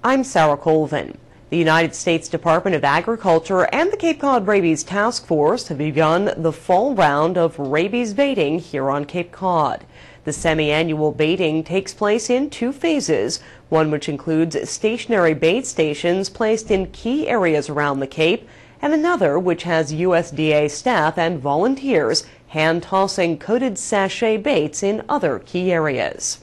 I'm Sarah Colvin. The United States Department of Agriculture and the Cape Cod Rabies Task Force have begun the fall round of rabies baiting here on Cape Cod. The semi-annual baiting takes place in two phases, one which includes stationary bait stations placed in key areas around the Cape, and another which has USDA staff and volunteers hand-tossing coated sachet baits in other key areas.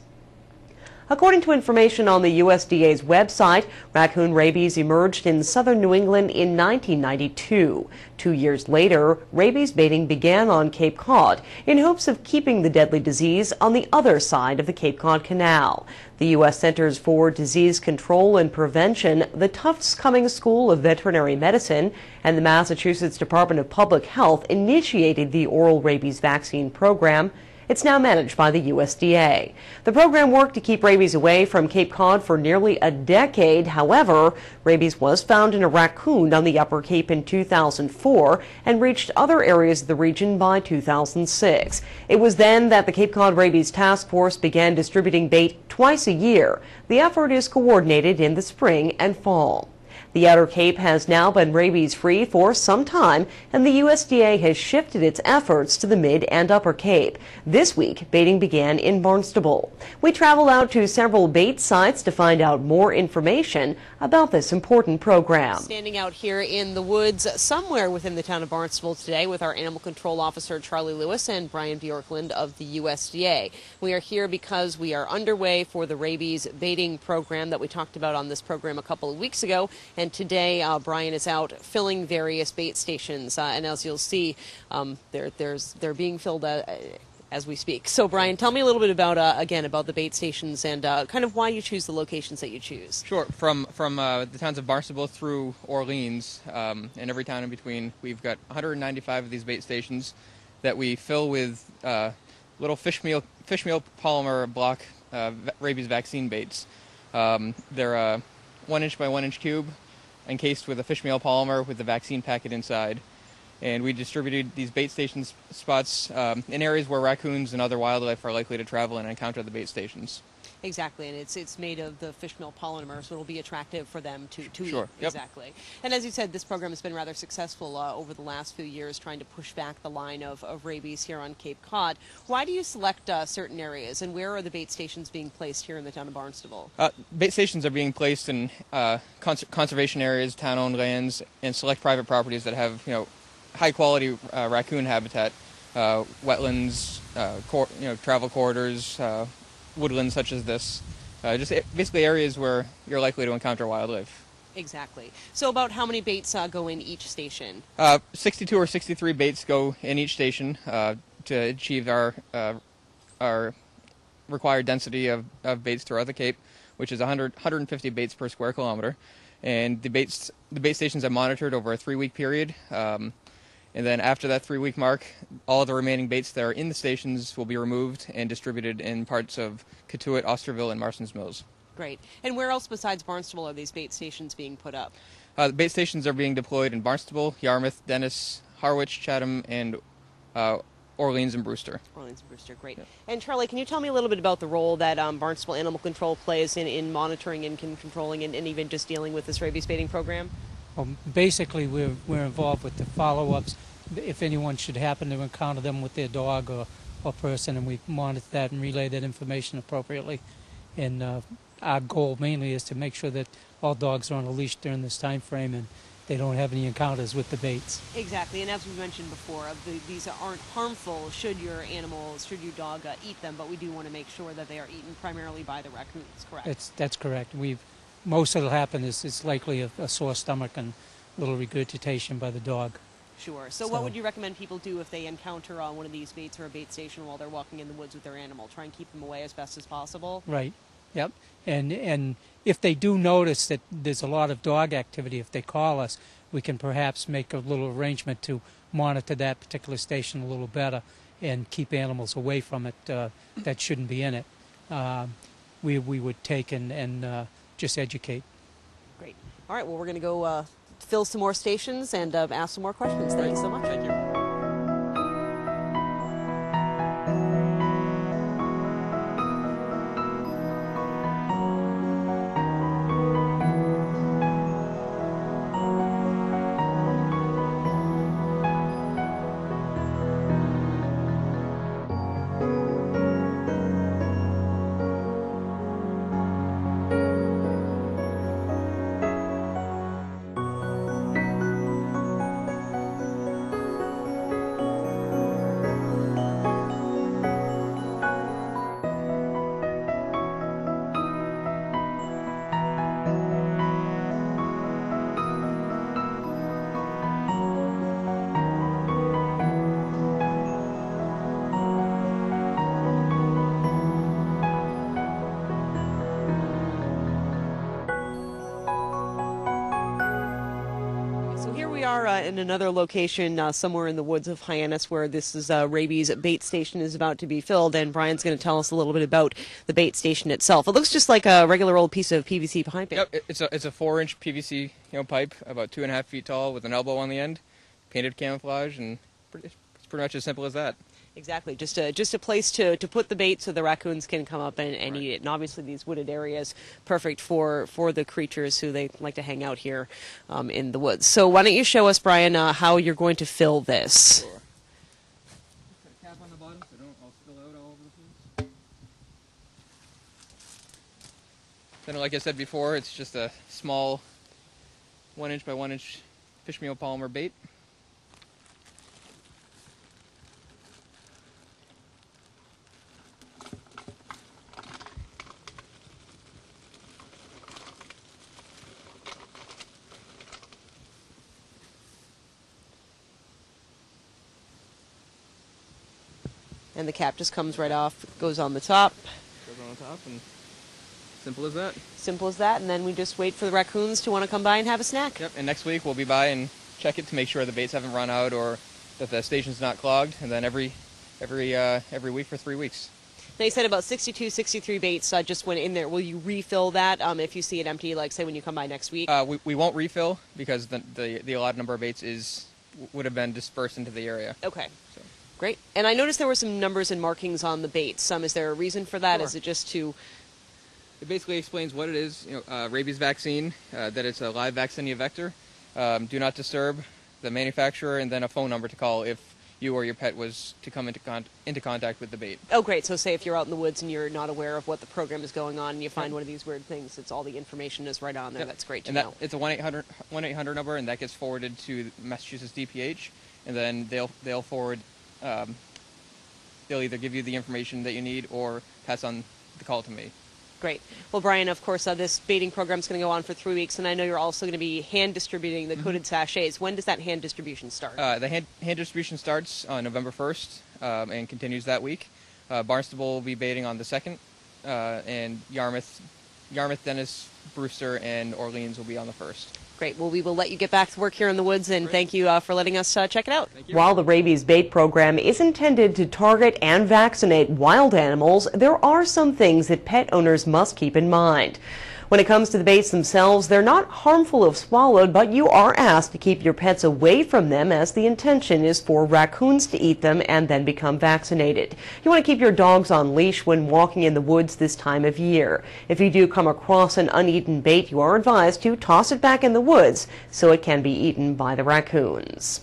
According to information on the USDA's website, raccoon rabies emerged in southern New England in 1992. 2 years later, rabies baiting began on Cape Cod in hopes of keeping the deadly disease on the other side of the Cape Cod Canal. The U.S. Centers for Disease Control and Prevention, the Tufts Cummings School of Veterinary Medicine, and the Massachusetts Department of Public Health initiated the oral rabies vaccine program. It's now managed by the USDA. The program worked to keep rabies away from Cape Cod for nearly a decade. However, rabies was found in a raccoon on the Upper Cape in 2004 and reached other areas of the region by 2006. It was then that the Cape Cod Rabies Task Force began distributing bait twice a year. The effort is coordinated in the spring and fall. The Outer Cape has now been rabies-free for some time, and the USDA has shifted its efforts to the Mid and Upper Cape. This week, baiting began in Barnstable. We traveled out to several bait sites to find out more information about this important program. Standing out here in the woods somewhere within the town of Barnstable today with our Animal Control Officer Charlie Lewis and Brian Bjorklund of the USDA. We are here because we are underway for the rabies baiting program that we talked about on this program a couple of weeks ago. And today, Brian is out filling various bait stations, and as you'll see, they're being filled as we speak. So, Brian, tell me a little bit about again about the bait stations and kind of why you choose the locations that you choose. Sure. From the towns of Barnstable through Orleans, and every town in between, we've got 195 of these bait stations that we fill with little fish meal polymer block rabies vaccine baits. They're a 1 inch by 1 inch cube, encased with a fish meal polymer with the vaccine packet inside. And we distributed these bait station spots in areas where raccoons and other wildlife are likely to travel and encounter the bait stations. Exactly, and it's made of the fish meal polymer, so it'll be attractive for them to Sure. eat. Exactly. And as you said, this program has been rather successful over the last few years, trying to push back the line of rabies here on Cape Cod. Why do you select certain areas, and where are the bait stations being placed here in the town of Barnstable? Bait stations are being placed in conservation areas, town-owned lands, and select private properties that have, high-quality raccoon habitat, wetlands, travel corridors, woodlands such as this, just basically areas where you're likely to encounter wildlife. Exactly. So about how many baits go in each station? 62 or 63 baits go in each station to achieve our required density of baits throughout the Cape, which is 150 baits per square kilometer. And the bait stations are monitored over a 3-week period. And then after that 3-week mark, all of the remaining baits that are in the stations will be removed and distributed in parts of Cotuit, Osterville, and Marston's Mills. Great. And where else besides Barnstable are these bait stations being put up? The bait stations are being deployed in Barnstable, Yarmouth, Dennis, Harwich, Chatham, and Orleans and Brewster. Orleans and Brewster, great. Yep. And Charlie, can you tell me a little bit about the role that Barnstable Animal Control plays in monitoring and controlling and even just dealing with this rabies baiting program? Well, basically, we're involved with the follow-ups. If anyone should happen to encounter them with their dog or person, and we monitor that and relay that information appropriately. And our goal mainly is to make sure that all dogs are on a leash during this time frame and they don't have any encounters with the baits. Exactly, and as we mentioned before, these aren't harmful should your dog eat them, but we do want to make sure that they are eaten primarily by the raccoons, correct? That's correct. Most of it will happen is it's likely a sore stomach and a little regurgitation by the dog. Sure. So what would you recommend people do if they encounter one of these baits or a bait station while they're walking in the woods with their animal? Try and keep them away as best as possible? Right. Yep. And if they do notice that there's a lot of dog activity, if they call us, we can perhaps make a little arrangement to monitor that particular station a little better and keep animals away from it that shouldn't be in it. We would take and just educate. Great. All right, well, we're going to go fill some more stations and ask some more questions. Thank you so much. Thank you. And another location somewhere in the woods of Hyannis where this is rabies bait station is about to be filled, and Brian's going to tell us a little bit about the bait station itself. It looks just like a regular old piece of PVC piping. Yep, it's a 4-inch PVC pipe, about 2.5 feet tall, with an elbow on the end, painted camouflage, and it's pretty much as simple as that. Exactly, just a place to put the bait so the raccoons can come up and eat it. And obviously these wooded areas, perfect for the creatures who they like to hang out here in the woods. So why don't you show us, Brian, how you're going to fill this? Sure. Put a cap on the bottom so they don't all spill out all over the place. Then, like I said before, it's just a small 1-inch by 1-inch fish meal polymer bait. And the cap just comes right off, goes on the top. Goes on top, and simple as that. Simple as that, and then we just wait for the raccoons to want to come by and have a snack. Yep, and next week we'll be by and check it to make sure the baits haven't run out or that the station's not clogged, and then every week for 3 weeks. Now you said about 62, 63 baits just went in there. Will you refill that if you see it empty, like say when you come by next week? We won't refill because the allotted number of baits would have been dispersed into the area. Okay. So. Great. And I noticed there were some numbers and markings on the baits. Is there a reason for that? Sure. Is it just to... It basically explains what it is, rabies vaccine, that it's a live vaccinia vector, do not disturb, the manufacturer, and then a phone number to call if you or your pet was to come into contact with the bait. Oh, great. So say if you're out in the woods and you're not aware of what the program is going on and you find one of these weird things, it's all the information is right on there. Yep. That's great to know. It's a 1-800 number, and that gets forwarded to Massachusetts DPH, and then they'll forward... they'll either give you the information that you need or pass on the call to me. Great. Well, Brian, of course, this baiting program is going to go on for 3 weeks, and I know you're also going to be hand distributing the coated sachets. When does that hand distribution start? The hand distribution starts on November 1st and continues that week. Barnstable will be baiting on the 2nd, and Yarmouth, Dennis, Brewster, and Orleans will be on the 1st. Great. Well, we will let you get back to work here in the woods, and thank you for letting us check it out. While the rabies bait program is intended to target and vaccinate wild animals, there are some things that pet owners must keep in mind. When it comes to the baits themselves, they're not harmful if swallowed, but you are asked to keep your pets away from them, as the intention is for raccoons to eat them and then become vaccinated. You want to keep your dogs on leash when walking in the woods this time of year. If you do come across an uneaten bait, you are advised to toss it back in the woods so it can be eaten by the raccoons.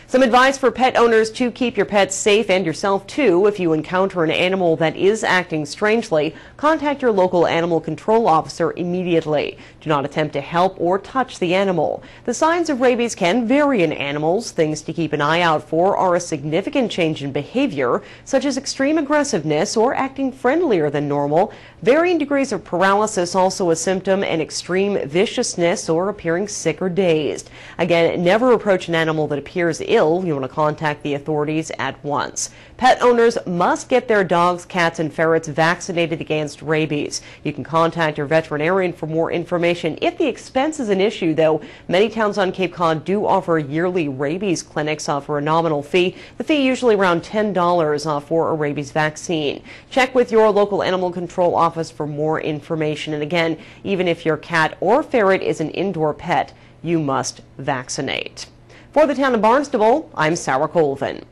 Some advice for pet owners to keep your pets safe and yourself too. If you encounter an animal that is acting strangely, contact your local animal control officer immediately. Do not attempt to help or touch the animal. The signs of rabies can vary in animals. Things to keep an eye out for are a significant change in behavior, such as extreme aggressiveness or acting friendlier than normal, varying degrees of paralysis also a symptom, and extreme viciousness or appearing sick or dazed. Again, never approach an animal that appears ill. You want to contact the authorities at once. Pet owners must get their dogs, cats, and ferrets vaccinated against rabies. You can contact your veterinarian for more information. If the expense is an issue, though, many towns on Cape Cod do offer yearly rabies clinics for a nominal fee. The fee usually around $10 for a rabies vaccine. Check with your local animal control office for more information. And again, even if your cat or ferret is an indoor pet, you must vaccinate. For the town of Barnstable, I'm Sarah Colvin.